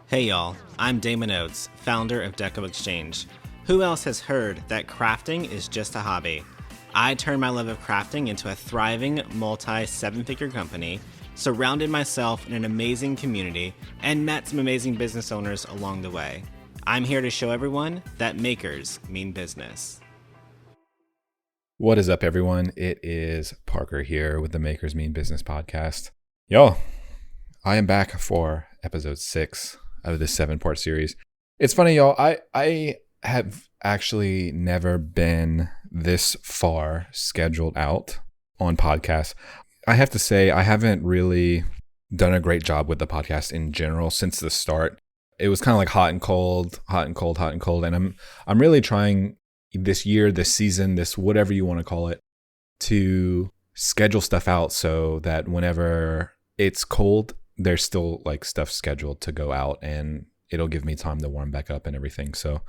Hey y'all, I'm Damon Oates, founder of Deco Exchange. Who else has heard that crafting is just a hobby? I turned my love of crafting into a thriving multi-seven-figure company, surrounded myself in an amazing community, and met some amazing business owners along the way. I'm here to show everyone that makers mean business. What is up, everyone? It is Parker here with the Makers Mean Business podcast. Y'all, I am back for episode 6 of this 7-part series. It's funny, y'all. I have actually never been this far scheduled out on podcasts. I have to say, I haven't really done a great job with the podcast in general since the start. It was kind of like hot and cold, and I'm really trying this year, this season, this whatever you want to call it, to schedule stuff out so that whenever it's cold, there's still like stuff scheduled to go out and it'll give me time to warm back up and everything. So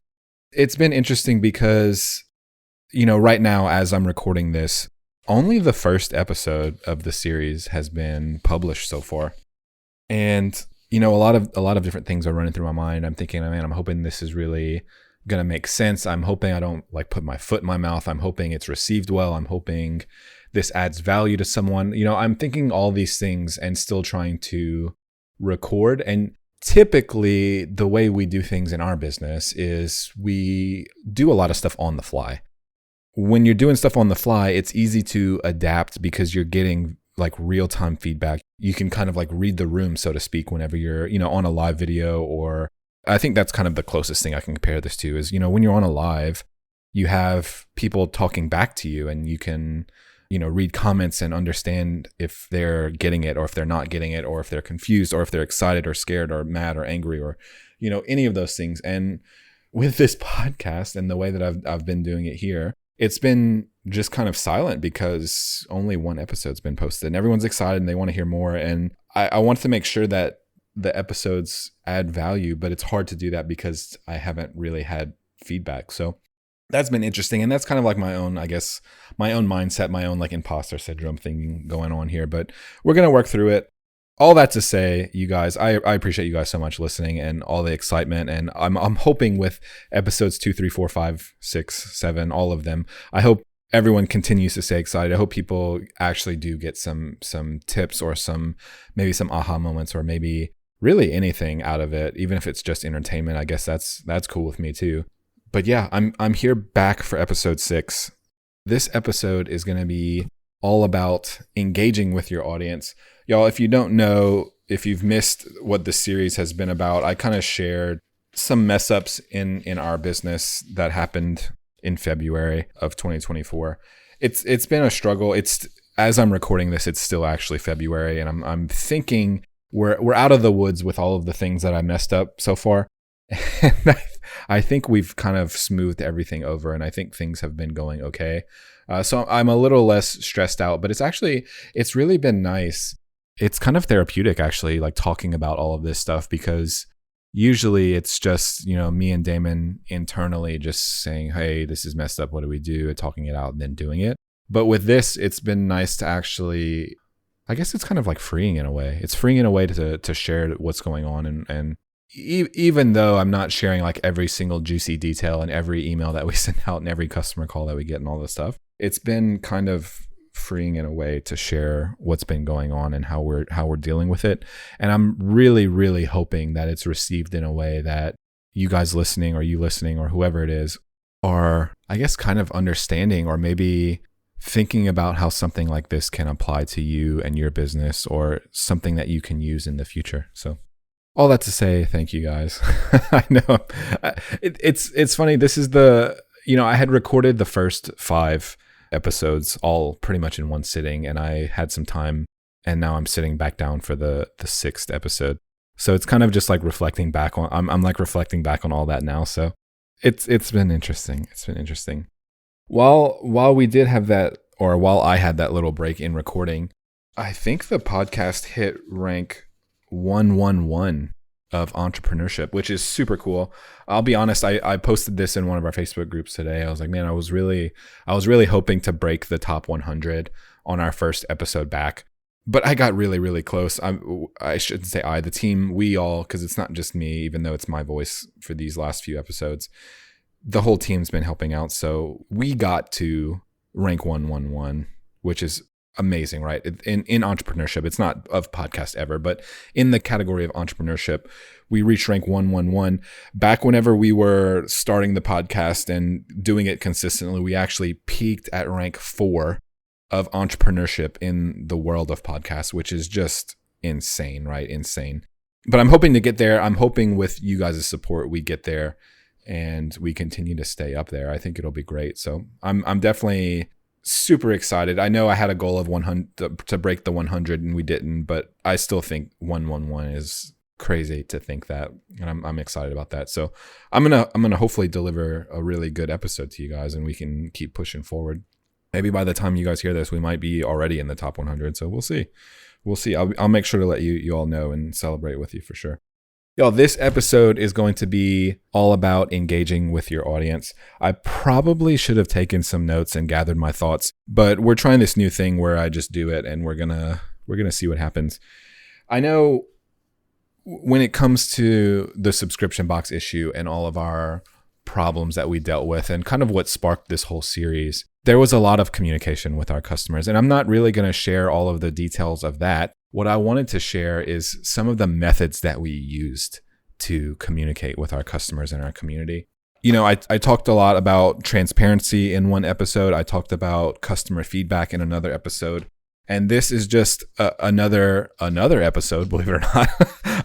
it's been interesting because, right now as I'm recording this, only the first episode of the series has been published so far. And, a lot of different things are running through my mind. I'm thinking, man, I'm hoping this is really going to make sense. I'm hoping I don't put my foot in my mouth. I'm hoping it's received well. I'm hoping this adds value to someone. I'm thinking all these things and still trying to record. And typically the way we do things in our business is we do a lot of stuff on the fly. When you're doing stuff on the fly, it's easy to adapt because you're getting real-time feedback. You can kind of read the room, so to speak, whenever you're, on a live video. Or I think that's kind of the closest thing I can compare this to is, when you're on a live, you have people talking back to you and you can, read comments and understand if they're getting it or if they're not getting it or if they're confused or if they're excited or scared or mad or angry or, any of those things. And with this podcast and the way that I've been doing it here, it's been just kind of silent because only one episode's been posted and everyone's excited and they want to hear more. And I want to make sure that the episodes add value, but it's hard to do that because I haven't really had feedback. So that's been interesting. And that's kind of like my own mindset, my own imposter syndrome thing going on here, but we're going to work through it. All that to say, you guys, I appreciate you guys so much listening and all the excitement. And I'm hoping with episodes 2, 3, 4, 5, 6, 7, all of them, I hope everyone continues to stay excited. I hope people actually do get some tips or maybe some aha moments or maybe really anything out of it, even if it's just entertainment. I guess that's cool with me too. But yeah, I'm here back for episode 6. This episode is going to be all about engaging with your audience. Y'all, if you don't know, if you've missed what the series has been about, I kind of shared some mess ups in our business that happened in February of 2024. It's been a struggle. As I'm recording this, it's still actually February, and I'm thinking we're out of the woods with all of the things that I messed up so far. And I think we've kind of smoothed everything over, and I think things have been going okay. So I'm a little less stressed out, but it's really been nice. It's kind of therapeutic, actually, talking about all of this stuff, because usually it's just, me and Damon internally just saying, hey, this is messed up. What do we do? And talking it out and then doing it. But with this, it's been nice to actually, I guess it's kind of freeing in a way. It's freeing in a way to share what's going on. And even though I'm not sharing every single juicy detail and every email that we send out and every customer call that we get and all this stuff, it's been kind of freeing in a way to share what's been going on and how we're dealing with it. And I'm really, really hoping that it's received in a way that you guys listening or you listening or whoever it is are, I guess, kind of understanding or maybe thinking about how something like this can apply to you and your business or something that you can use in the future. So all that to say, thank you guys. I know it's funny. This is I had recorded the first 5 episodes all pretty much in one sitting, and I had some time, and now I'm sitting back down for the 6th episode. So it's kind of just reflecting back on, I'm reflecting back on all that now. So it's been interesting. It's been interesting. While we did have that, or while I had that little break in recording, I think the podcast hit rank 111 of entrepreneurship, which is super cool. I'll be honest, I posted this in one of our Facebook groups today. I was like, man, I was really hoping to break the top 100 on our first episode back. But I got really, really close. I shouldn't say the team, we all, because it's not just me, even though it's my voice for these last few episodes. The whole team's been helping out. So we got to rank 111, which is amazing, right? In entrepreneurship, it's not of podcast ever, but in the category of entrepreneurship, we reached rank 111. Back whenever we were starting the podcast and doing it consistently, we actually peaked at rank 4 of entrepreneurship in the world of podcasts, which is just insane, right? Insane. But I'm hoping to get there. I'm hoping with you guys' support, we get there and we continue to stay up there. I think it'll be great. So I'm definitely super excited. I know I had a goal of 100 to break the 100 and we didn't, but I still think 111 is crazy to think that, and I'm excited about that. So I'm gonna hopefully deliver a really good episode to you guys, and we can keep pushing forward. Maybe by the time you guys hear this, we might be already in the top 100. So we'll see. I'll make sure to let you all know and celebrate with you for sure. Y'all, this episode is going to be all about engaging with your audience. I probably should have taken some notes and gathered my thoughts, but we're trying this new thing where I just do it, and we're gonna see what happens. I know when it comes to the subscription box issue and all of our problems that we dealt with and kind of what sparked this whole series, there was a lot of communication with our customers, and I'm not really going to share all of the details of that. What I wanted to share is some of the methods that we used to communicate with our customers and our community. You know, I talked a lot about transparency in one episode. I talked about customer feedback in another episode. And this is just another episode, believe it or not,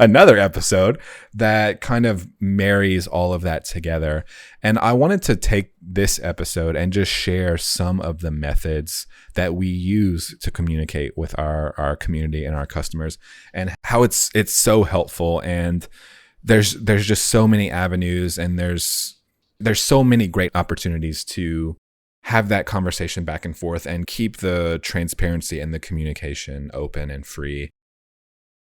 another episode that kind of marries all of that together. And I wanted to take this episode and just share some of the methods that we use to communicate with our community and our customers, and how it's so helpful. And there's just so many avenues, and there's so many great opportunities to have that conversation back and forth and keep the transparency and the communication open and free.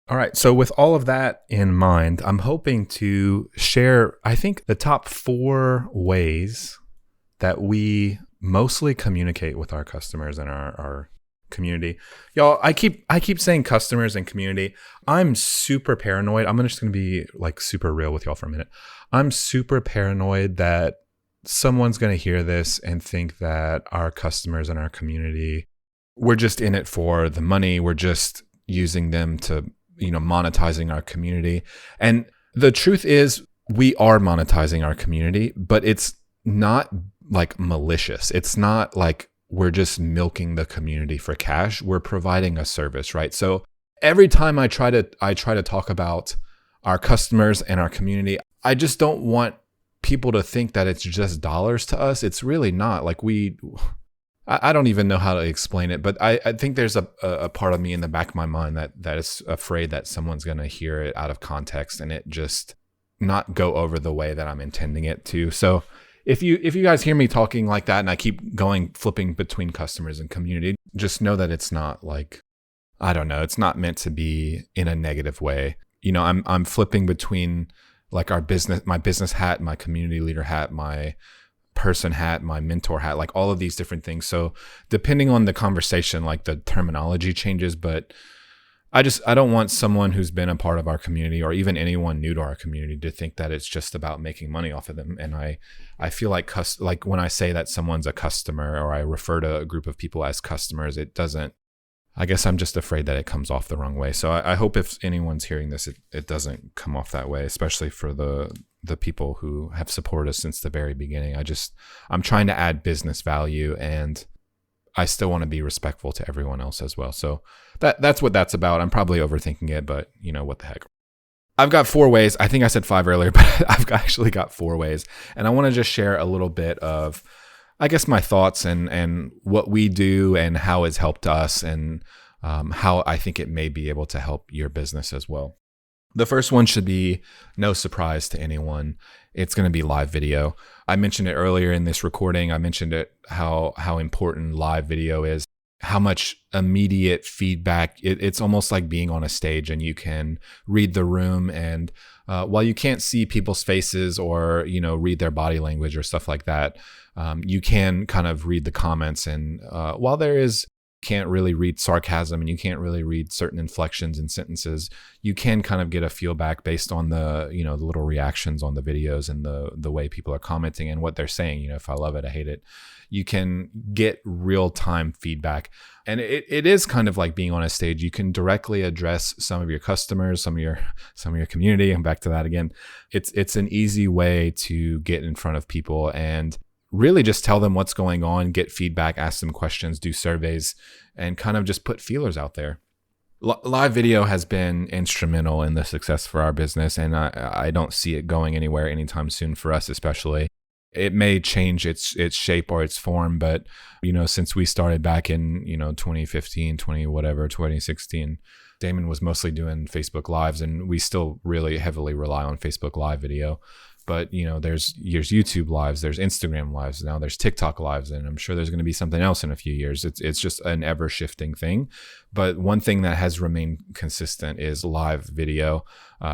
All right. So with all of that in mind, I'm hoping to share, I think, the top 4 ways that we mostly communicate with our customers and our community. Y'all, I keep saying customers and community. I'm super paranoid. I'm just going to be like super real with y'all for a minute. I'm super paranoid that someone's going to hear this and think that our customers and our community, we're just in it for the money. We're just using them to, monetizing our community. And the truth is, we are monetizing our community, but it's not like malicious. It's not like we're just milking the community for cash. We're providing a service, right? So every time I try to talk about our customers and our community, I just don't want people to think that it's just dollars to us. It's really not. Like I don't even know how to explain it, but I think there's a part of me in the back of my mind that is afraid that someone's going to hear it out of context and it just not go over the way that I'm intending it to. So if you guys hear me talking like that and I keep flipping between customers and community, just know that it's not like, I don't know, it's not meant to be in a negative way. I'm flipping between like my business hat, my community leader hat, my person hat, my mentor hat, like all of these different things. So depending on the conversation, like the terminology changes, but I don't want someone who's been a part of our community or even anyone new to our community to think that it's just about making money off of them. And I feel like when I say that someone's a customer or I refer to a group of people as customers, I guess I'm just afraid that it comes off the wrong way. So I hope if anyone's hearing this, it doesn't come off that way, especially for the people who have supported us since the very beginning. I'm trying to add business value, and I still want to be respectful to everyone else as well. So that's what that's about. I'm probably overthinking it, but what the heck. I've got 4 ways. I think I said 5 earlier, but I've actually got 4 ways. And I want to just share a little bit of, I guess, my thoughts and what we do and how it's helped us, and how I think it may be able to help your business as well. The first one should be no surprise to anyone. It's going to be live video. I mentioned it earlier in this recording. I mentioned it, how important live video is, how much immediate feedback. It's almost like being on a stage, and you can read the room. And while you can't see people's faces or, read their body language or stuff like that, you can kind of read the comments. And while there is can't really read sarcasm and you can't really read certain inflections in sentences, you can kind of get a feel back based on the, the little reactions on the videos and the way people are commenting and what they're saying. If I love it, I hate it. You can get real-time feedback. And it is kind of like being on a stage. You can directly address some of your customers, some of your community. I'm back to that again. It's an easy way to get in front of people and really just tell them what's going on, get feedback, ask them questions, do surveys, and kind of just put feelers out there. Live video has been instrumental in the success for our business, and I don't see it going anywhere anytime soon for us, especially. It may change its shape or its form, but since we started back in 2015, 2016, Damon was mostly doing Facebook Lives, and we still really heavily rely on Facebook Live video. But there's YouTube Lives, there's Instagram Lives, now there's TikTok Lives, and I'm sure there's going to be something else in a few years. It's just an ever shifting thing. But one thing that has remained consistent is live video.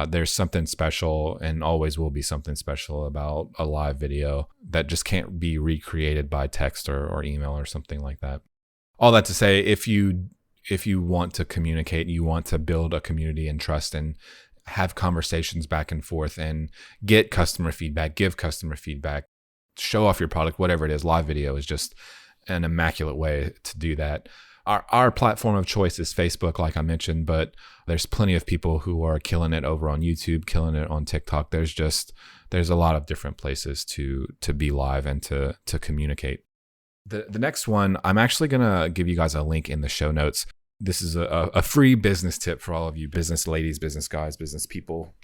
There's something special, and always will be something special about a live video that just can't be recreated by text or email or something like that. All that to say, if you want to communicate, you want to build a community and trust and have conversations back and forth and get customer feedback, give customer feedback, show off your product, whatever it is, live video is just an immaculate way to do that. Our platform of choice is Facebook, like I mentioned, but there's plenty of people who are killing it over on YouTube, killing it on TikTok. There's a lot of different places to be live and to communicate. The next one, I'm actually going to give you guys a link in the show notes. This is a free business tip for all of you business ladies, business guys, business people,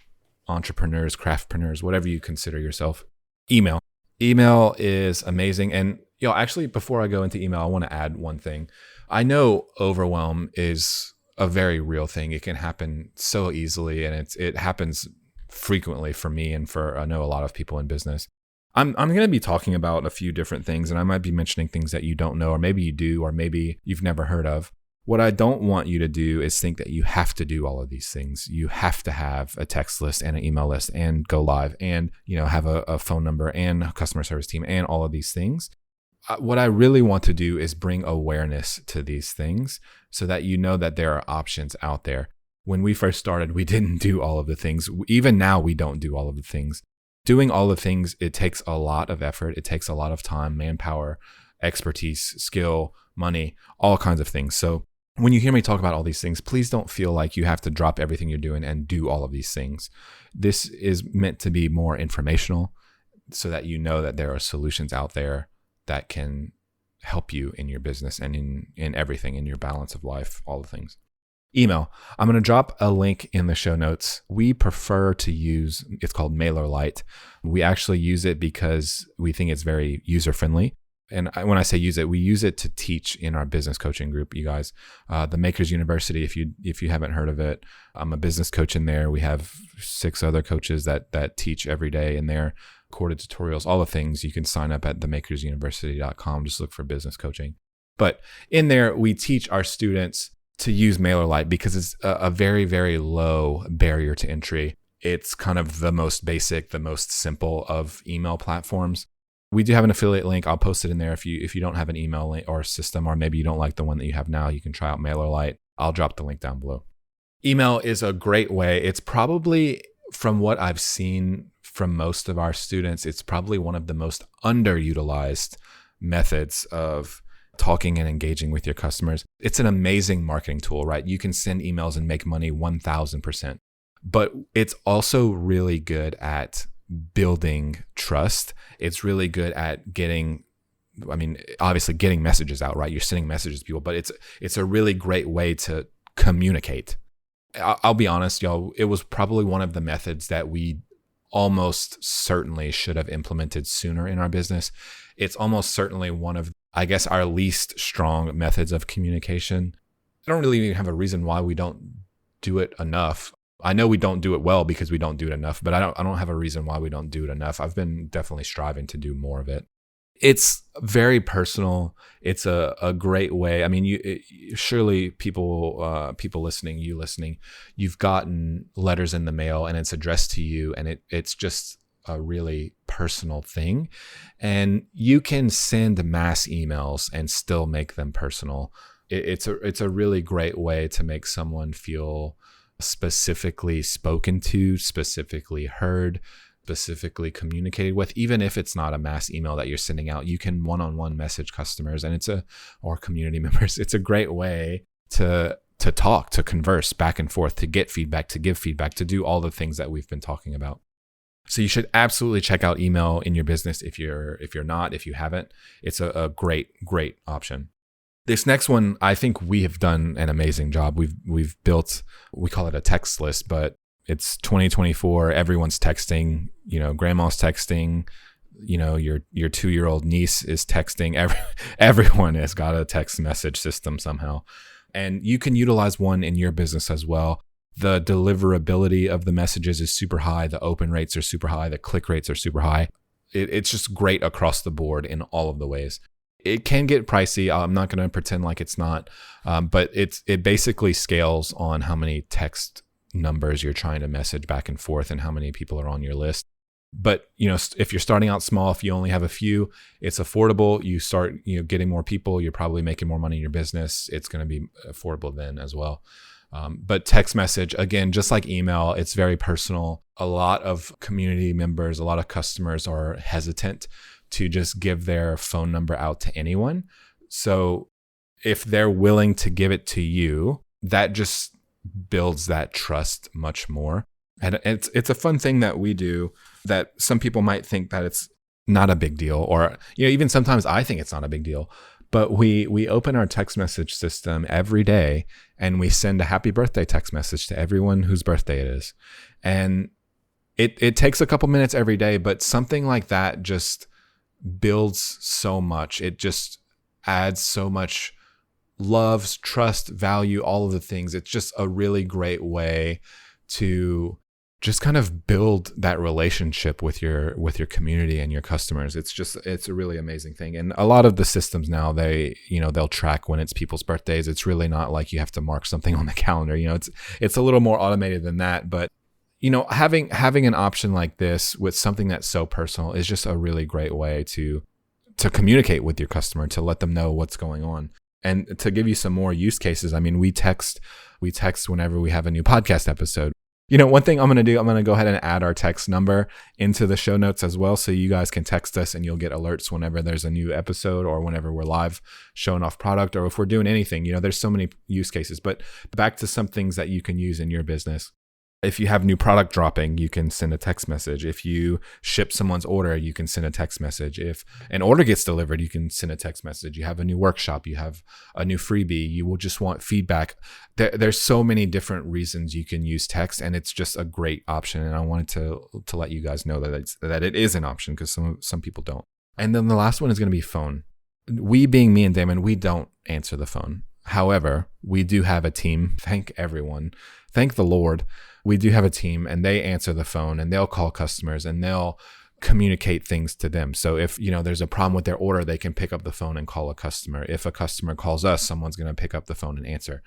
entrepreneurs, craftpreneurs, whatever you consider yourself. Email. Email is amazing. And actually, before I go into email, I want to add one thing. I know overwhelm is a very real thing. It can happen so easily, and it happens frequently for me and for I know a lot of people in business. I'm going to be talking about a few different things, and I might be mentioning things that you don't know, or maybe you do, or maybe you've never heard of. What I don't want you to do is think that you have to do all of these things. You have to have a text list and an email list and go live and, have a phone number and a customer service team and all of these things. What I really want to do is bring awareness to these things so that you know that there are options out there. When we first started, we didn't do all of the things. Even now, we don't do all of the things. Doing all the things, it takes a lot of effort. It takes a lot of time, manpower, expertise, skill, money, all kinds of things. So when you hear me talk about all these things, please don't feel like you have to drop everything you're doing and do all of these things. This is meant to be more informational so that you know that there are solutions out there that can help you in your business and in everything, in your balance of life, all the things. Email. I'm going to drop a link in the show notes. We prefer to use, it's called MailerLite. We actually use it because we think it's very user-friendly. And when I say use it, we use it to teach in our business coaching group, you guys. The Makers University, if you haven't heard of it, I'm a business coach in there. We have 6 other coaches that teach every day in there, recorded tutorials, all the things. You can sign up at themakersuniversity.com. Just look for business coaching. But in there, we teach our students to use MailerLite because it's a very, very low barrier to entry. It's kind of the most basic, the most simple of email platforms. We do have an affiliate link. I'll post it in there. If you don't have an email link or system, or maybe you don't like the one that you have now, you can try out MailerLite. I'll drop the link down below. Email is a great way. It's probably, from what I've seen from most of our students, it's probably one of the most underutilized methods of talking and engaging with your customers. It's an amazing marketing tool, right? You can send emails and make money 1000%. But it's also really good at building trust. It's really good at obviously getting messages out, right? You're sending messages to people, but it's a really great way to communicate. I'll be honest, y'all, it was probably one of the methods that we almost certainly should have implemented sooner in our business. It's almost certainly one of, I guess, our least strong methods of communication. I don't really even have a reason why we don't do it enough. I know we don't do it well because we don't do it enough, but I don't have a reason why we don't do it enough. I've been definitely striving to do more of it. It's very personal. It's a great way. I mean, surely people listening, you've gotten letters in the mail and it's addressed to you, and it's just a really personal thing. And you can send mass emails and still make them personal it's a really great way to make someone feel specifically spoken to, specifically heard, specifically communicated with. Even if it's not a mass email that you're sending out, you can one-on-one message customers or community members. It's a great way to talk, to converse back and forth, to get feedback, to give feedback, to do all the things that we've been talking about. So you should absolutely check out email in your business if you haven't. It's a great option. This next one, I think we have done an amazing job. We've built, we call it a text list, but it's 2024. Everyone's texting. Grandma's texting. Your 2-year-old niece is texting. Everyone has got a text message system somehow, and you can utilize one in your business as well. The deliverability of the messages is super high. The open rates are super high. The click rates are super high. It's just great across the board in all of the ways. It can get pricey. I'm not going to pretend like it's not, but it basically scales on how many text numbers you're trying to message back and forth and how many people are on your list. But if you're starting out small, if you only have a few, it's affordable. You start getting more people, you're probably making more money in your business. It's going to be affordable then as well. But text message, again, just like email, it's very personal. A lot of community members, a lot of customers are hesitant to just give their phone number out to anyone. So if they're willing to give it to you, that just builds that trust much more. And it's a fun thing that we do that some people might think that it's not a big deal, or even sometimes I think it's not a big deal. But we open our text message system every day and we send a happy birthday text message to everyone whose birthday it is. And it takes a couple minutes every day, but something like that just builds so much. It just adds so much love, trust, value, all of the things. It's just a really great way to just kind of build that relationship with your community and your customers. It's a really amazing thing. And a lot of the systems now, they'll track when it's people's birthdays. It's really not like you have to mark something on the calendar. It's a little more automated than that. But having an option like this with something that's so personal is just a really great way to communicate with your customer, to let them know what's going on. And to give you some more use cases, we text whenever we have a new podcast episode. One thing I'm going to do, I'm going to go ahead and add our text number into the show notes as well. So you guys can text us and you'll get alerts whenever there's a new episode or whenever we're live showing off product, or if we're doing anything. There's so many use cases. But back to some things that you can use in your business. If you have new product dropping, you can send a text message. If you ship someone's order, you can send a text message. If an order gets delivered, you can send a text message. You have a new workshop, you have a new freebie, you will just want feedback. There's so many different reasons you can use text, and it's just a great option. And I wanted to let you guys know that it is an option, because some people don't. And then the last one is going to be phone. We, being me and Damon, we don't answer the phone. However, we do have a team. Thank everyone. Thank the Lord. We do have a team, and they answer the phone, and they'll call customers and they'll communicate things to them. So if there's a problem with their order, they can pick up the phone and call a customer. If a customer calls us, someone's going to pick up the phone and answer.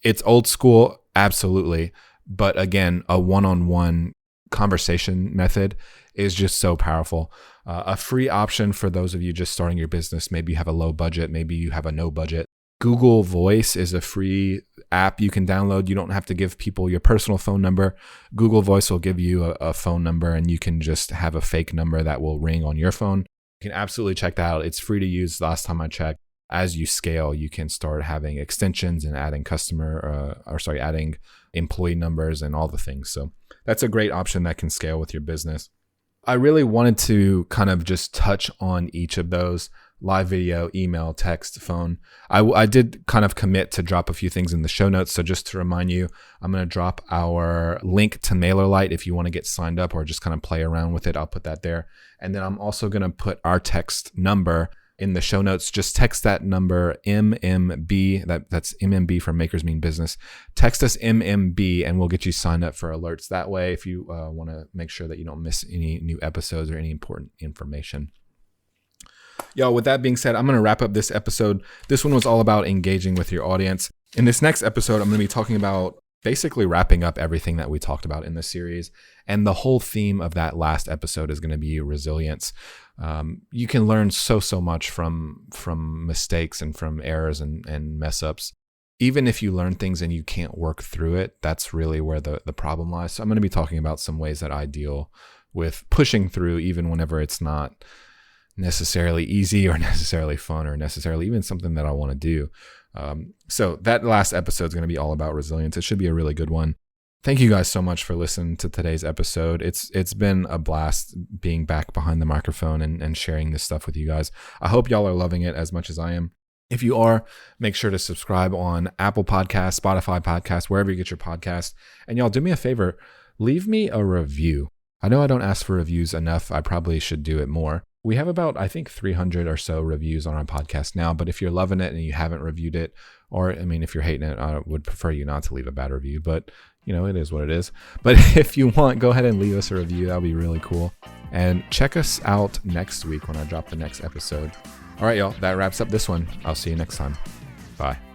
It's old school, absolutely. But again, a one-on-one conversation method is just so powerful. A free option for those of you just starting your business. Maybe you have a low budget, maybe you have a no budget. Google Voice is a free app you can download. You don't have to give people your personal phone number. Google Voice will give you a phone number, and you can just have a fake number that will ring on your phone. You can absolutely check that out. It's free to use. Last time I checked, as you scale, you can start having extensions and adding adding employee numbers and all the things. So that's a great option that can scale with your business. I really wanted to kind of just touch on each of those: live video, email, text, phone. I did kind of commit to drop a few things in the show notes. So just to remind you, I'm going to drop our link to MailerLite if you want to get signed up or just kind of play around with it. I'll put that there. And then I'm also going to put our text number in the show notes. Just text that number, MMB. That's MMB for Makers Mean Business. Text us MMB and we'll get you signed up for alerts. That way, if you want to make sure that you don't miss any new episodes or any important information. Y'all, with that being said, I'm going to wrap up this episode. This one was all about engaging with your audience. In this next episode, I'm going to be talking about basically wrapping up everything that we talked about in this series. And the whole theme of that last episode is going to be resilience. You can learn so much from mistakes and from errors and mess ups. Even if you learn things and you can't work through it, that's really where the problem lies. So I'm going to be talking about some ways that I deal with pushing through, even whenever it's not necessarily easy or necessarily fun or necessarily even something that I want to do. So that last episode is going to be all about resilience. It should be a really good one. Thank you guys so much for listening to today's episode. It's been a blast being back behind the microphone and sharing this stuff with you guys. I hope y'all are loving it as much as I am. If you are, make sure to subscribe on Apple Podcasts, Spotify Podcasts, wherever you get your podcast. And y'all, do me a favor, leave me a review. I know I don't ask for reviews enough. I probably should do it more. We have about, I think, 300 or so reviews on our podcast now. But if you're loving it and you haven't reviewed it, or if you're hating it, I would prefer you not to leave a bad review. But it is what it is. But if you want, go ahead and leave us a review. That would be really cool. And check us out next week when I drop the next episode. All right, y'all, that wraps up this one. I'll see you next time. Bye.